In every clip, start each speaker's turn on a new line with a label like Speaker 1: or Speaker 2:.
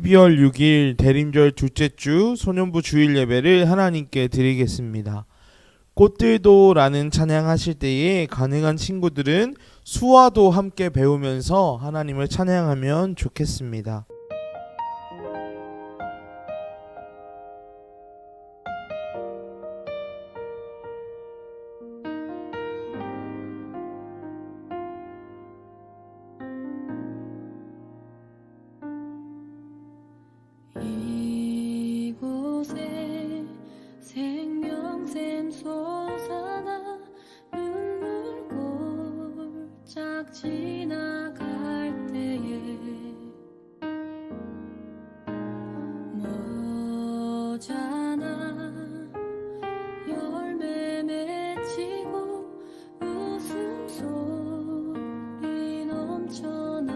Speaker 1: 12월 6일 대림절 둘째 주 소년부 주일 예배를 하나님께 드리겠습니다. 꽃들도라는 찬양하실 때에 가능한 친구들은 수화도 함께 배우면서 하나님을 찬양하면 좋겠습니다.
Speaker 2: 이곳에 생명샘 솟아나 눈물 골짝 지나갈 때에 머잖아 열매 맺히고 웃음소리 넘쳐나리라.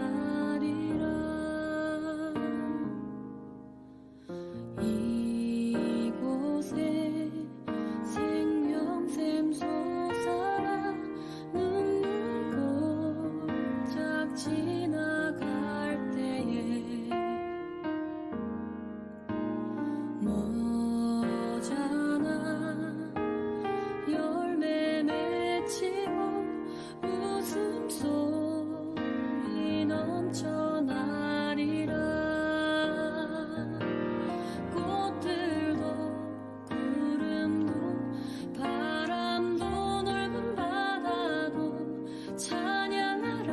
Speaker 2: 이곳에 생명샘 솟아나 눈물 골짝 지나갈 때에 머잖아 열매 맺히고 웃음소리 넘쳐나리라. 꽃들도 구름도 바람도 넓은 바다도 찬양하라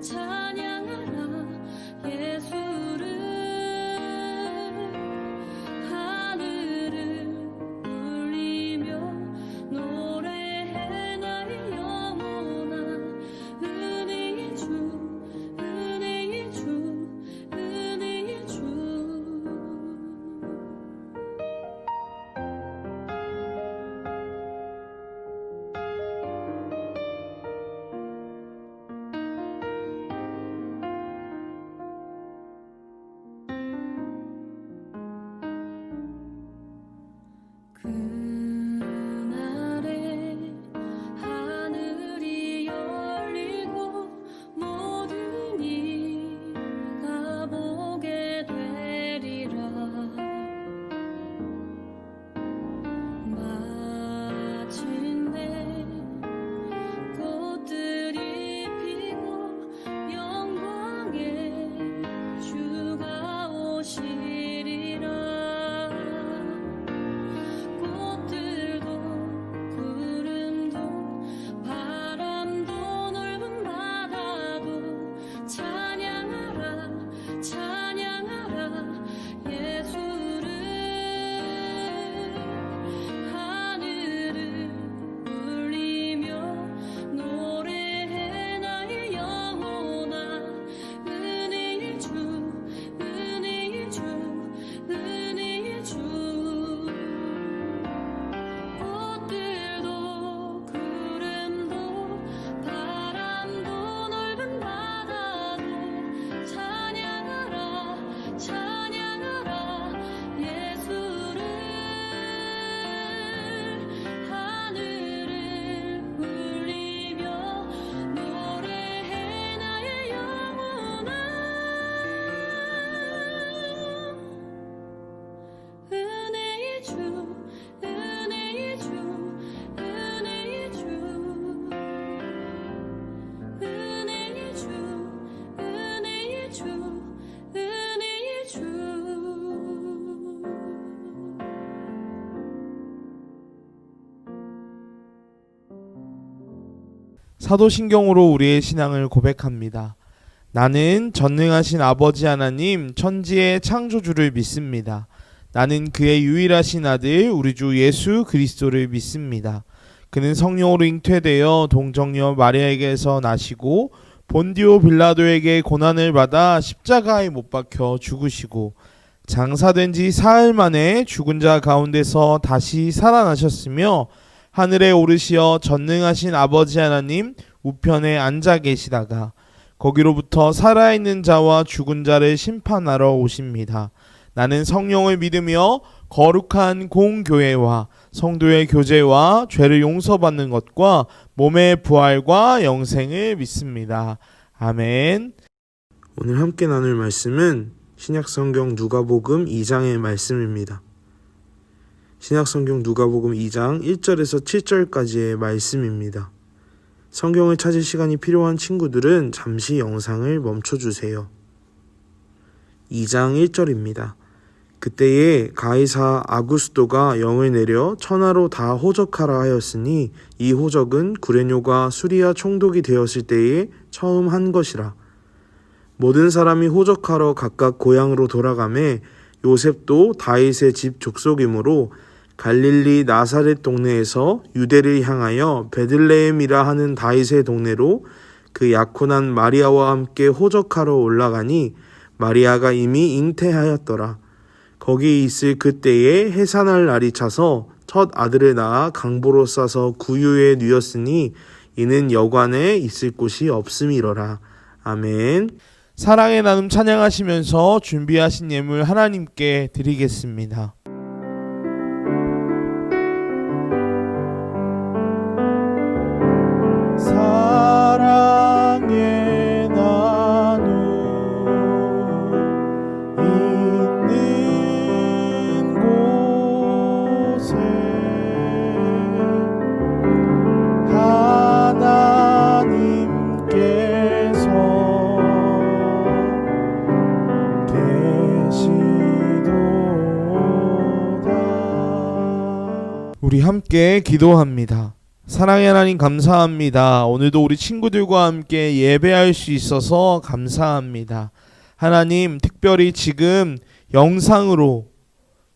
Speaker 2: 찬양하라 예수를. 하늘을 울리며 노래해 나의 영혼아. 은혜의 주 은혜의 주 은혜의 주. 그날에 하늘이 열리고 모든 이가 보게 되리라. 마침내 꽃들이 피고 영광의 주가 오시리라. 꽃들도 구름도 바람도 넓은 바다도 찬양하라 찬양하라 예수를. 하늘을 울리며 노래해 나의 영혼아. 은혜의 주 은혜의 주 은혜의 주. 꽃들도 구름도 바람도 넓은 바다도 찬양하라 찬양하라 예수를. 하늘을 울리며 노래해 나의 영혼아. 은혜의 주 은혜의 주 은혜의 주 은혜의 주 은혜의 주 은혜의 주.
Speaker 1: 사도신경으로 우리의 신앙을 고백합니다. 나는 전능하신 아버지 하나님 천지의 창조주를 믿습니다. 나는 그의 유일하신 아들 우리 주 예수 그리스도를 믿습니다. 그는 성령으로 잉태되어 동정녀 마리아에게서 나시고 본디오 빌라도에게 고난을 받아 십자가에 못 박혀 죽으시고 장사된 지 사흘 만에 죽은 자 가운데서 다시 살아나셨으며 하늘에 오르시어 전능하신 아버지 하나님 우편에 앉아 계시다가 거기로부터 살아있는 자와 죽은 자를 심판하러 오십니다. 나는 성령을 믿으며 거룩한 공교회와 성도의 교제와 죄를 용서받는 것과 몸의 부활과 영생을 믿습니다. 아멘. 오늘 함께 나눌 말씀은
Speaker 3: 신약성경 누가복음 2장의 말씀입니다. 신약성경 누가복음 2장 1절에서 7절까지의 말씀입니다. 성경을 찾을 시간이 필요한 친구들은 잠시 영상을 멈춰주세요. 2장 1절입니다. 그때에 가이사 아구스도가 영을 내려 천하로 다 호적하라 하였으니 이 호적은 구레뇨가 수리아 총독이 되었을 때에 처음 한 것이라. 모든 사람이 호적하러 각각 고향으로 돌아가매 요셉도 다윗의 집 족속이므로 갈릴리 나사렛 동네에서 유대를 향하여 베들레헴이라 하는 다윗의 동네로 그 약혼한 마리아와 함께 호적하러 올라가니 마리아가 이미 잉태하였더라. 거기 있을 그때에 해산할 날이 차서 첫 아들을 낳아 강보로 싸서 구유에 누였으니 이는 여관에 있을 곳이 없음이러라. 아멘.
Speaker 1: 사랑의 나눔 찬양하시면서 준비하신 예물 하나님께 드리겠습니다. 사랑의 나눔 있는 곳에 하나님께서 계시도다. 우리 함께 기도합니다. 사랑의 하나님 감사합니다. 오늘도 우리 친구들과 함께 예배할 수 있어서 감사합니다. 하나님, 특별히 지금 영상으로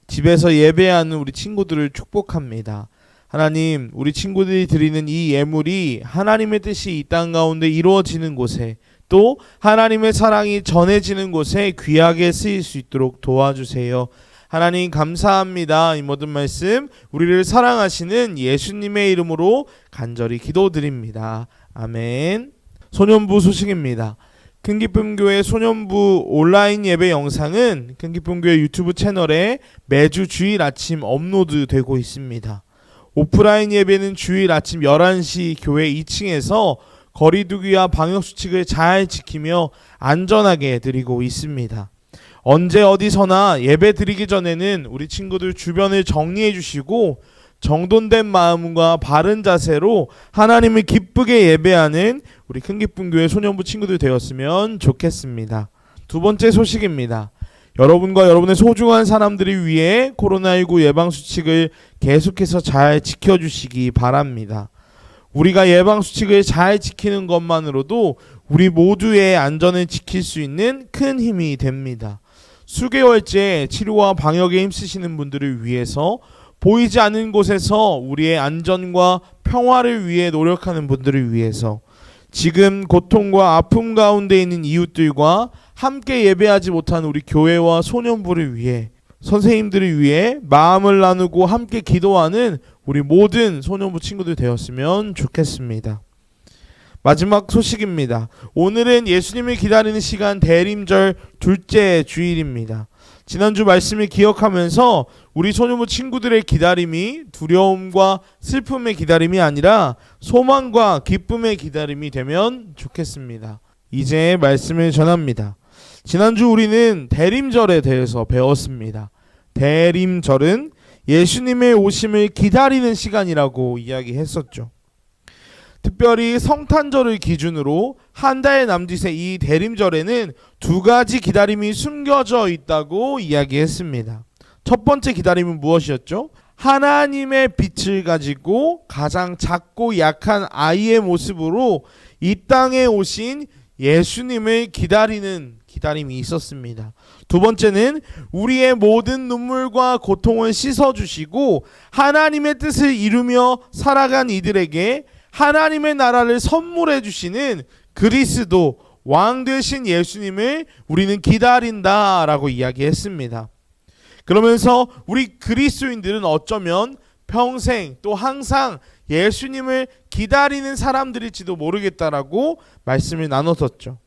Speaker 1: 집에서 예배하는 우리 친구들을 축복합니다. 하나님, 우리 친구들이 드리는 이 예물이 하나님의 뜻이 이 땅 가운데 이루어지는 곳에, 또 하나님의 사랑이 전해지는 곳에 귀하게 쓰일 수 있도록 도와주세요. 하나님 감사합니다. 이 모든 말씀 우리를 사랑하시는 예수님의 이름으로 간절히 기도드립니다. 아멘. 소년부 소식입니다. 큰기쁨교회 소년부 온라인 예배 영상은 큰기쁨교회 유튜브 채널에 매주 주일 아침 업로드되고 있습니다. 오프라인 예배는 주일 아침 11시 교회 2층에서 거리두기와 방역수칙을 잘 지키며 안전하게 드리고 있습니다. 언제 어디서나 예배 드리기 전에는 우리 친구들 주변을 정리해 주시고 정돈된 마음과 바른 자세로 하나님을 기쁘게 예배하는 우리 큰기쁨교회 소년부 친구들 되었으면 좋겠습니다. 두 번째 소식입니다. 여러분과 여러분의 소중한 사람들을 위해 코로나19 예방수칙을 계속해서 잘 지켜주시기 바랍니다. 우리가 예방수칙을 잘 지키는 것만으로도 우리 모두의 안전을 지킬 수 있는 큰 힘이 됩니다. 수개월째 치료와 방역에 힘쓰시는 분들을 위해서, 보이지 않는 곳에서 우리의 안전과 평화를 위해 노력하는 분들을 위해서, 지금 고통과 아픔 가운데 있는 이웃들과 함께 예배하지 못한 우리 교회와 소년부를 위해, 선생님들을 위해 마음을 나누고 함께 기도하는 우리 모든 소년부 친구들 되었으면 좋겠습니다. 마지막 소식입니다. 오늘은 예수님을 기다리는 시간 대림절 둘째 주일입니다. 지난주 말씀을 기억하면서 우리 소년부 친구들의 기다림이 두려움과 슬픔의 기다림이 아니라 소망과 기쁨의 기다림이 되면 좋겠습니다. 이제 말씀을 전합니다. 지난주 우리는 대림절에 대해서 배웠습니다. 대림절은 예수님의 오심을 기다리는 시간이라고 이야기했었죠. 특별히 성탄절을 기준으로 한 달 남짓의 이 대림절에는 두 가지 기다림이 숨겨져 있다고 이야기했습니다. 첫 번째 기다림은 무엇이었죠? 하나님의 빛을 가지고 가장 작고 약한 아이의 모습으로 이 땅에 오신 예수님을 기다리는 기다림이 있었습니다. 두 번째는 우리의 모든 눈물과 고통을 씻어주시고 하나님의 뜻을 이루며 살아간 이들에게 하나님의 나라를 선물해 주시는 그리스도 왕 되신 예수님을 우리는 기다린다라고 이야기했습니다. 그러면서 우리 그리스도인들은 어쩌면 평생 또 항상 예수님을 기다리는 사람들일지도 모르겠다라고 말씀을 나눴었죠.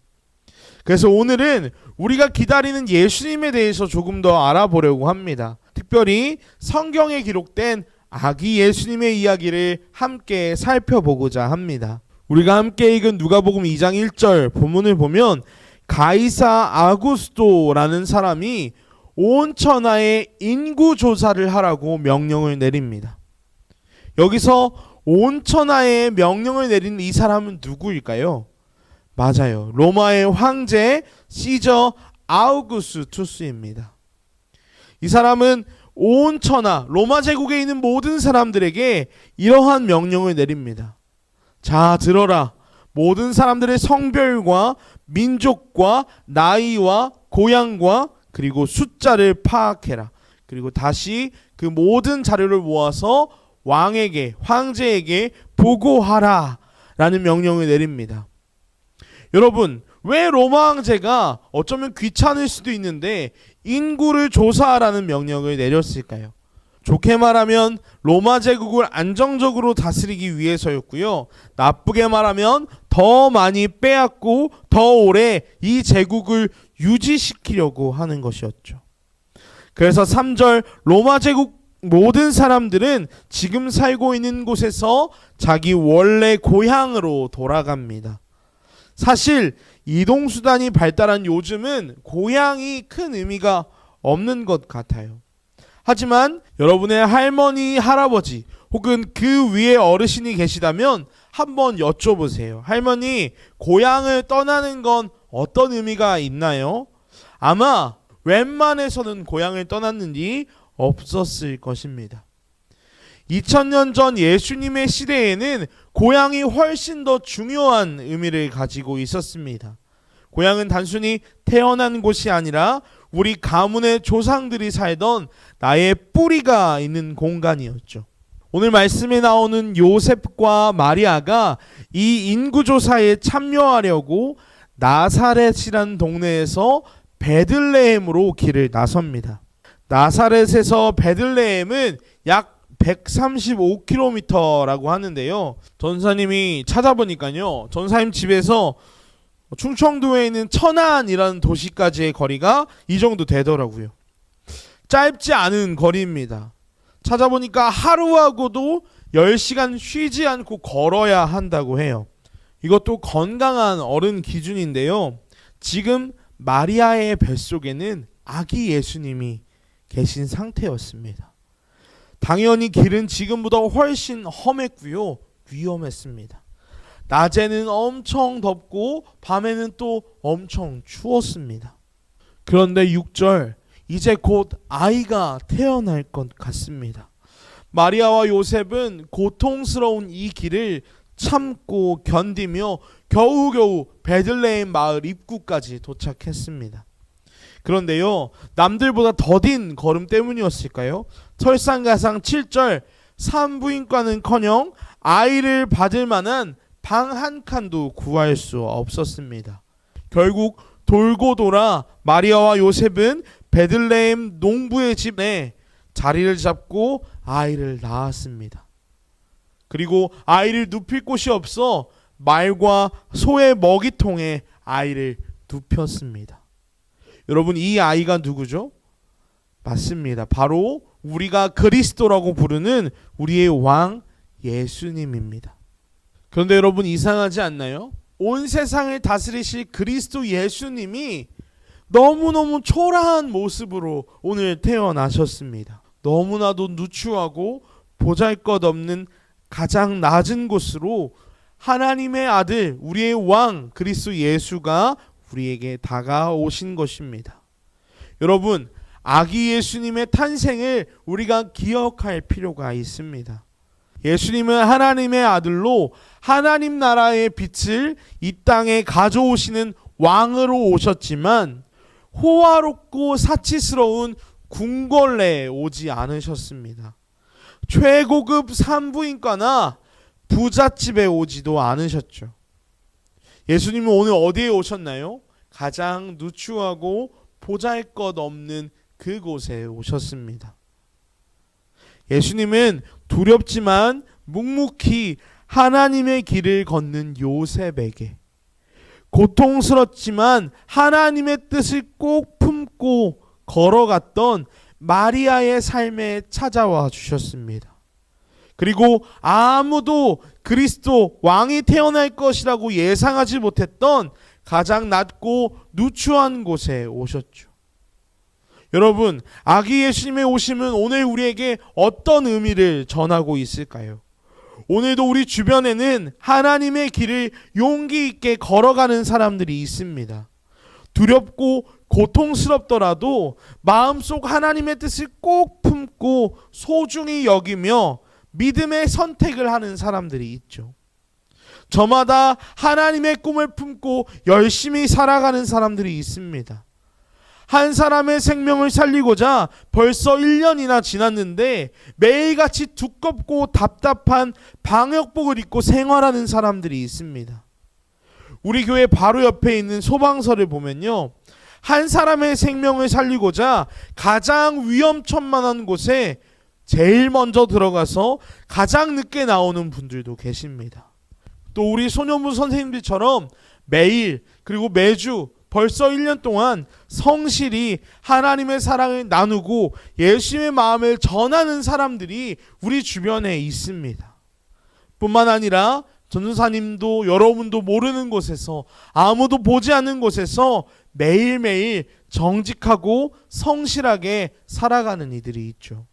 Speaker 1: 그래서 오늘은 우리가 기다리는 예수님에 대해서 조금 더 알아보려고 합니다. 특별히 성경에 기록된 아기 예수님의 이야기를 함께 살펴보고자 합니다. 우리가 함께 읽은 누가복음 2장 1절 본문을 보면 가이사 아구스토라는 사람이 온 천하의 인구 조사를 하라고 명령을 내립니다. 여기서 온 천하의 명령을 내린 이 사람은 누구일까요? 맞아요. 로마의 황제 시저 아우구스투스입니다. 이 사람은 온 천하 로마 제국에 있는 모든 사람들에게 이러한 명령을 내립니다. 자, 들어라. 모든 사람들의 성별과 민족과 나이와 고향과 그리고 숫자를 파악해라. 그리고 다시 그 모든 자료를 모아서 왕에게, 황제에게 보고하라 라는 명령을 내립니다. 여러분, 왜 로마 황제가 어쩌면 귀찮을 수도 있는데 인구를 조사하라는 명령을 내렸을까요? 좋게 말하면 로마 제국을 안정적으로 다스리기 위해서였고요. 나쁘게 말하면 더 많이 빼앗고 더 오래 이 제국을 유지시키려고 하는 것이었죠. 그래서 3절 로마 제국 모든 사람들은 지금 살고 있는 곳에서 자기 원래 고향으로 돌아갑니다. 사실 이동수단이 발달한 요즘은 고향이 큰 의미가 없는 것 같아요. 하지만 여러분의 할머니, 할아버지 혹은 그 위에 어르신이 계시다면 한번 여쭤보세요. 할머니, 고향을 떠나는 건 어떤 의미가 있나요? 아마 웬만해서는 고향을 떠났는 일이 없었을 것입니다. 2000년 전 예수님의 시대에는 고향이 훨씬 더 중요한 의미를 가지고 있었습니다. 고향은 단순히 태어난 곳이 아니라 우리 가문의 조상들이 살던 나의 뿌리가 있는 공간이었죠. 오늘 말씀에 나오는 요셉과 마리아가 이 인구조사에 참여하려고 나사렛이라는 동네에서 베들레헴으로 길을 나섭니다. 나사렛에서 베들레헴은 약 135km라고 하는데요. 전사님이 찾아보니까요. 전사님 집에서 충청도에 있는 천안이라는 도시까지의 거리가 이 정도 되더라고요. 짧지 않은 거리입니다. 찾아보니까 하루하고도 10시간 쉬지 않고 걸어야 한다고 해요. 이것도 건강한 어른 기준인데요. 지금 마리아의 뱃속에는 아기 예수님이 계신 상태였습니다. 당연히 길은 지금보다 훨씬 험했고요. 위험했습니다. 낮에는 엄청 덥고 밤에는 또 엄청 추웠습니다. 그런데 6절, 이제 곧 아이가 태어날 것 같습니다. 마리아와 요셉은 고통스러운 이 길을 참고 견디며 겨우겨우 베들레헴 마을 입구까지 도착했습니다. 그런데요, 남들보다 더딘 걸음 때문이었을까요? 설상가상 7절, 산부인과는커녕 아이를 받을 만한 방 한 칸도 구할 수 없었습니다. 결국 돌고 돌아 마리아와 요셉은 베들레헴 농부의 집에 자리를 잡고 아이를 낳았습니다. 그리고 아이를 눕힐 곳이 없어 말과 소의 먹이통에 아이를 눕혔습니다. 여러분, 이 아이가 누구죠? 맞습니다. 바로 우리가 그리스도라고 부르는 우리의 왕 예수님입니다. 그런데 여러분, 이상하지 않나요? 온 세상을 다스리실 그리스도 예수님이 너무너무 초라한 모습으로 오늘 태어나셨습니다. 너무나도 누추하고 보잘것없는 가장 낮은 곳으로 하나님의 아들, 우리의 왕 그리스도 예수가 우리에게 다가오신 것입니다. 여러분, 아기 예수님의 탄생을 우리가 기억할 필요가 있습니다. 예수님은 하나님의 아들로 하나님 나라의 빛을 이 땅에 가져오시는 왕으로 오셨지만 호화롭고 사치스러운 궁궐내에 오지 않으셨습니다. 최고급 산부인과나 부잣집에 오지도 않으셨죠. 예수님은 오늘 어디에 오셨나요? 가장 누추하고 보잘것없는 그곳에 오셨습니다. 예수님은 두렵지만 묵묵히 하나님의 길을 걷는 요셉에게, 고통스럽지만 하나님의 뜻을 꼭 품고 걸어갔던 마리아의 삶에 찾아와 주셨습니다. 그리고 아무도 그리스도 왕이 태어날 것이라고 예상하지 못했던 가장 낮고 누추한 곳에 오셨죠. 여러분, 아기 예수님의 오심은 오늘 우리에게 어떤 의미를 전하고 있을까요? 오늘도 우리 주변에는 하나님의 길을 용기 있게 걸어가는 사람들이 있습니다. 두렵고 고통스럽더라도 마음속 하나님의 뜻을 꼭 품고 소중히 여기며 믿음의 선택을 하는 사람들이 있죠. 저마다 하나님의 꿈을 품고 열심히 살아가는 사람들이 있습니다. 한 사람의 생명을 살리고자 벌써 1년이나 지났는데 매일같이 두껍고 답답한 방역복을 입고 생활하는 사람들이 있습니다. 우리 교회 바로 옆에 있는 소방서를 보면요, 한 사람의 생명을 살리고자 가장 위험천만한 곳에 제일 먼저 들어가서 가장 늦게 나오는 분들도 계십니다. 또 우리 소년부 선생님들처럼 매일 그리고 매주 벌써 1년 동안 성실히 하나님의 사랑을 나누고 예수님의 마음을 전하는 사람들이 우리 주변에 있습니다. 뿐만 아니라 전도사님도 여러분도 모르는 곳에서, 아무도 보지 않는 곳에서 매일매일 정직하고 성실하게 살아가는 이들이 있죠.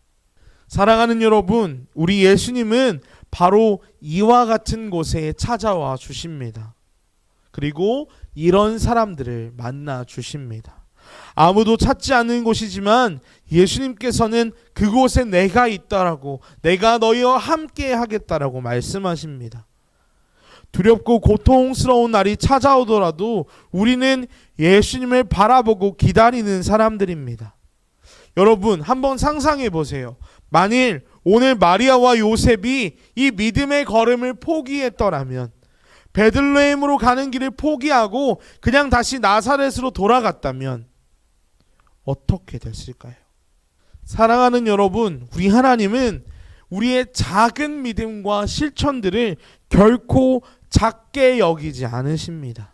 Speaker 1: 사랑하는 여러분, 우리 예수님은 바로 이와 같은 곳에 찾아와 주십니다. 그리고 이런 사람들을 만나 주십니다. 아무도 찾지 않는 곳이지만 예수님께서는 그곳에 내가 있다라고, 내가 너희와 함께 하겠다라고 말씀하십니다. 두렵고 고통스러운 날이 찾아오더라도 우리는 예수님을 바라보고 기다리는 사람들입니다. 여러분, 한번 상상해 보세요. 만일 오늘 마리아와 요셉이 이 믿음의 걸음을 포기했더라면, 베들레헴으로 가는 길을 포기하고 그냥 다시 나사렛으로 돌아갔다면 어떻게 됐을까요? 사랑하는 여러분, 우리 하나님은 우리의 작은 믿음과 실천들을 결코 작게 여기지 않으십니다.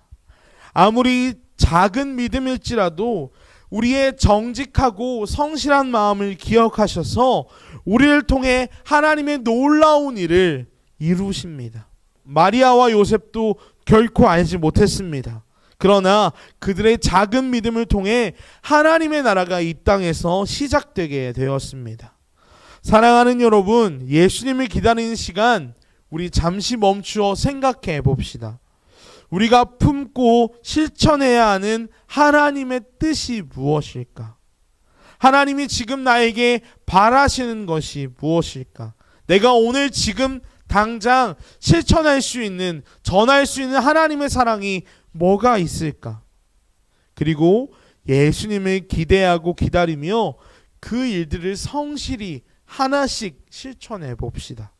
Speaker 1: 아무리 작은 믿음일지라도 우리의 정직하고 성실한 마음을 기억하셔서 우리를 통해 하나님의 놀라운 일을 이루십니다. 마리아와 요셉도 결코 알지 못했습니다. 그러나 그들의 작은 믿음을 통해 하나님의 나라가 이 땅에서 시작되게 되었습니다. 사랑하는 여러분, 예수님을 기다리는 시간 우리 잠시 멈추어 생각해 봅시다. 우리가 품고 실천해야 하는 하나님의 뜻이 무엇일까? 하나님이 지금 나에게 바라시는 것이 무엇일까? 내가 오늘 지금 당장 실천할 수 있는, 전할 수 있는 하나님의 사랑이 뭐가 있을까? 그리고 예수님을 기대하고 기다리며 그 일들을 성실히 하나씩 실천해 봅시다.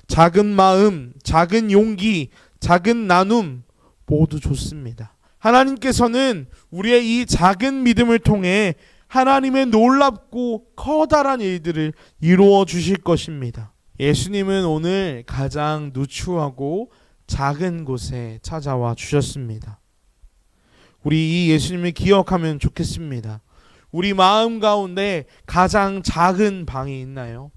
Speaker 1: 작은 마음, 작은 용기, 작은 나눔 모두 좋습니다. 하나님께서는 우리의 이 작은 믿음을 통해 하나님의 놀랍고 커다란 일들을 이루어 주실 것입니다. 예수님은 오늘 가장 누추하고 작은 곳에 찾아와 주셨습니다. 우리 이 예수님을 기억하면 좋겠습니다. 우리 마음 가운데 가장 작은 방이 있나요?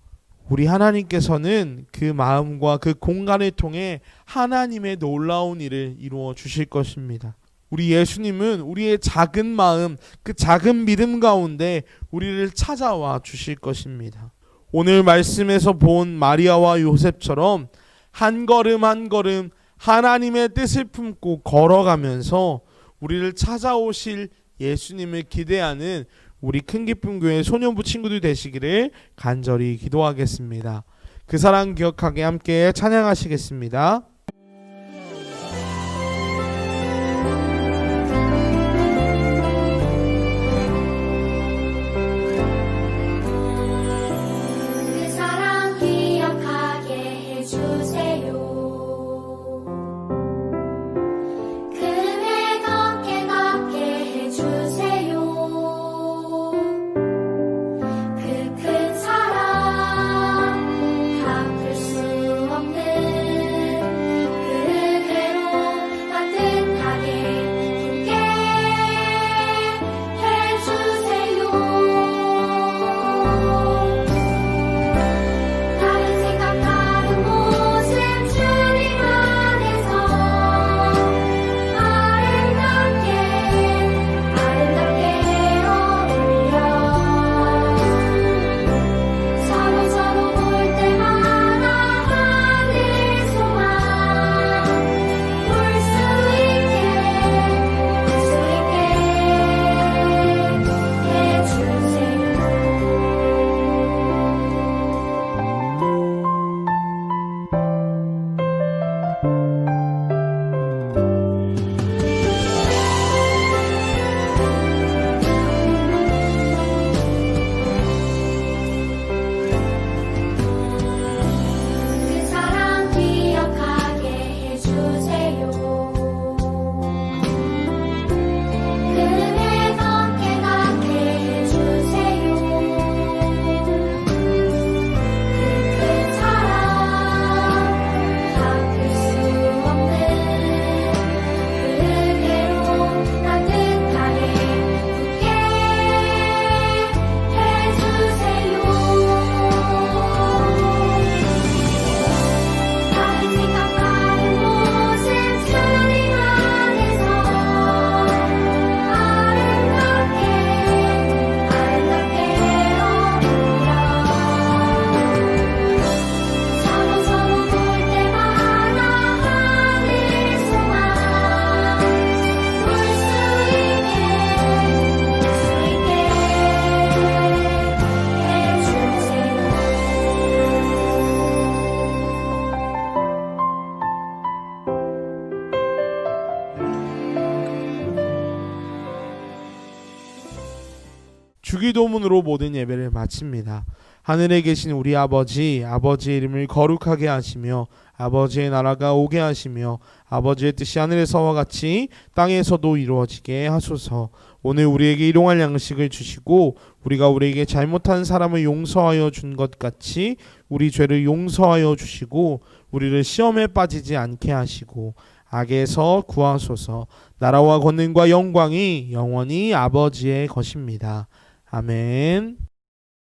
Speaker 1: 우리 하나님께서는 그 마음과 그 공간을 통해 하나님의 놀라운 일을 이루어 주실 것입니다. 우리 예수님은 우리의 작은 마음, 그 작은 믿음 가운데 우리를 찾아와 주실 것입니다. 오늘 말씀에서 본 마리아와 요셉처럼 한 걸음 한 걸음 하나님의 뜻을 품고 걸어가면서 우리를 찾아오실 예수님을 기대하는 우리 큰기쁨교회 소년부 친구들 되시기를 간절히 기도하겠습니다. 그 사랑 기억하게 함께 찬양하시겠습니다.
Speaker 2: 그 사랑 기억하게 해주세요. 그대 걷게 해주세요. 그 큰 사랑 갚을 수 없는
Speaker 1: 주기도문으로 모든 예배를 마칩니다. 하늘에 계신 우리 아버지, 아버지의 이름을 거룩하게 하시며 아버지의 나라가 오게 하시며 아버지의 뜻이 하늘에서와 같이 땅에서도 이루어지게 하소서. 오늘 우리에게 일용할 양식을 주시고 우리가 우리에게 잘못한 사람을 용서하여 준 것 같이 우리 죄를 용서하여 주시고 우리를 시험에 빠지지 않게 하시고 악에서 구하소서. 나라와 권능과 영광이 영원히 아버지의 것입니다. 아멘.